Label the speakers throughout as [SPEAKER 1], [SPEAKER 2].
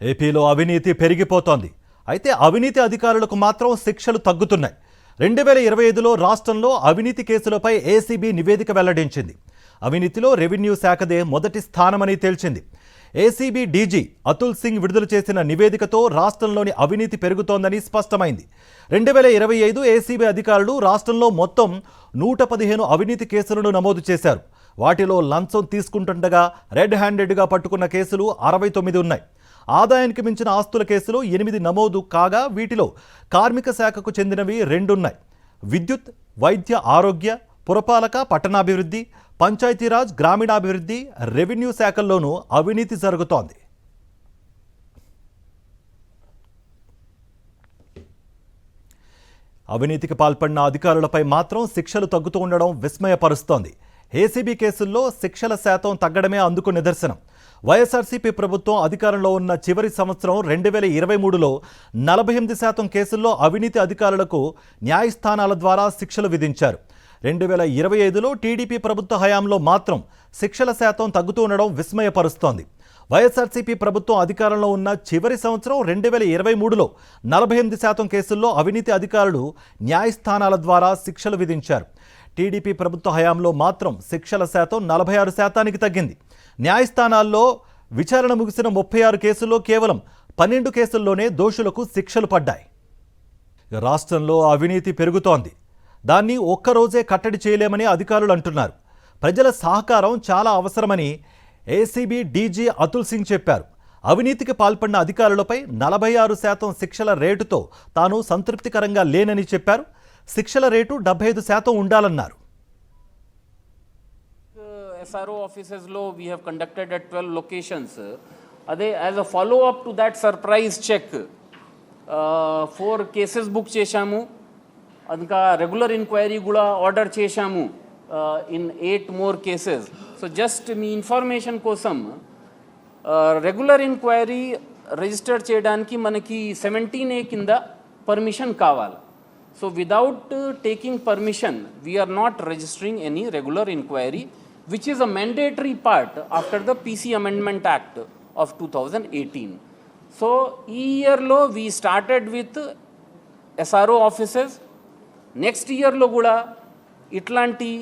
[SPEAKER 1] ఏపీలో అవినీతి పెరిగిపోతోంది. అయితే అవినీతి అధికారులకు మాత్రం శిక్షలు తగ్గుతున్నాయి. 2025లో రాష్ట్రంలో అవినీతి కేసులపై ఏసీబీ నివేదిక వెల్లడించింది. అవినీతిలో రెవెన్యూ శాఖదే మొదటి స్థానమని తేల్చింది. ఏసీబీ డీజీ అతుల్ సింగ్ విడుదల చేసిన నివేదికతో రాష్ట్రంలోని అవినీతి పెరుగుతోందని స్పష్టమైంది. 2025 ఏసీబీ అధికారులు రాష్ట్రంలో మొత్తం 115 అవినీతి కేసులను నమోదు చేశారు. వాటిలో లంచం తీసుకుంటుండగా రెడ్ హ్యాండెడ్గా పట్టుకున్న కేసులు 69 ఉన్నాయి. ఆదాయానికి మించిన ఆస్తుల కేసులు 8 నమోదు కాగా వీటిలో కార్మిక శాఖకు చెందినవి 2 ఉన్నాయి. విద్యుత్, వైద్య ఆరోగ్య, పురపాలక, పట్టణాభివృద్ధి, పంచాయతీరాజ్, గ్రామీణాభివృద్ధి, రెవెన్యూ శాఖల్లోనూ అవినీతి జరుగుతోంది. అవినీతికి పాల్పడిన అధికారులపై మాత్రం శిక్షలు తగ్గుతూ ఉండడం విస్మయపరుస్తోంది. ఏసీబీ కేసుల్లో శిక్షల శాతం తగ్గడమే అందుకు నిదర్శనం. వైఎస్ఆర్సీపీ ప్రభుత్వం అధికారంలో ఉన్న చివరి సంవత్సరం 2023లో 48% కేసుల్లో అవినీతి అధికారులకు న్యాయస్థానాల ద్వారా శిక్షలు విధించారు. 2025లో టీడీపీ ప్రభుత్వ హయాంలో మాత్రం శిక్షల శాతం తగ్గుతూ ఉండడం విస్మయపరుస్తోంది. వైఎస్ఆర్సీపీ ప్రభుత్వం అధికారంలో ఉన్న చివరి సంవత్సరం 2023లో 48% కేసుల్లో అవినీతి అధికారులు న్యాయస్థానాల ద్వారా శిక్షలు విధించారు. టీడీపీ ప్రభుత్వ హయాంలో మాత్రం శిక్షల శాతం 46%కి తగ్గింది. న్యాయస్థానాల్లో విచారణ ముగిసిన 36 కేసుల్లో కేవలం 12 కేసుల్లోనే దోషులకు శిక్షలు పడ్డాయి. రాష్ట్రంలో అవినీతి పెరుగుతోంది. దాన్ని ఒక్కరోజే కట్టడి చేయలేమని అధికారులు అంటున్నారు. ప్రజల సహకారం చాలా అవసరమని ఏసీబీ డీజీ అతుల్ సింగ్ చెప్పారు. అవినీతికి పాల్పడిన అధికారులపై 46% శిక్షల రేటుతో తాను సంతృప్తికరంగా లేనని చెప్పారు. శిక్షల రేటు 75% ఉండాలన్నారు.
[SPEAKER 2] SRO offices lo we have conducted at 12 locations. As a follow up to that surprise check, 4 cases book చేశాము. అందుక రెగ్యులర్ ఎంక్వైరీ కూడా ఆర్డర్ చేశాము in 8 more cases. So just me information కోసం రెగ్యులర్ ఎంక్వైరీ రిజిస్టర్ చేయడానికి మనకి 17A కింద permission కావాలి. So without taking permission, we are not registering any regular inquiry, which is a mandatory part after the PC Amendment Act of 2018. So this year lo we started with SRO offices. Next year lo kuda itlanti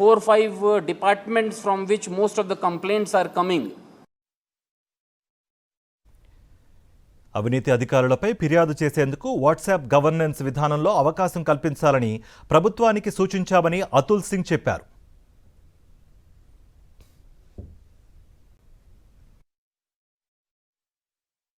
[SPEAKER 2] 4-5 departments from which most of the complaints are coming.
[SPEAKER 1] అవినీతి అధికారులపై ఫిర్యాదు చేసేందుకు WhatsApp governance విధానంలో అవకాశం కల్పించాలని ప్రభుత్వానికి సూచించామని అతుల్ సింగ్ చెప్పారు.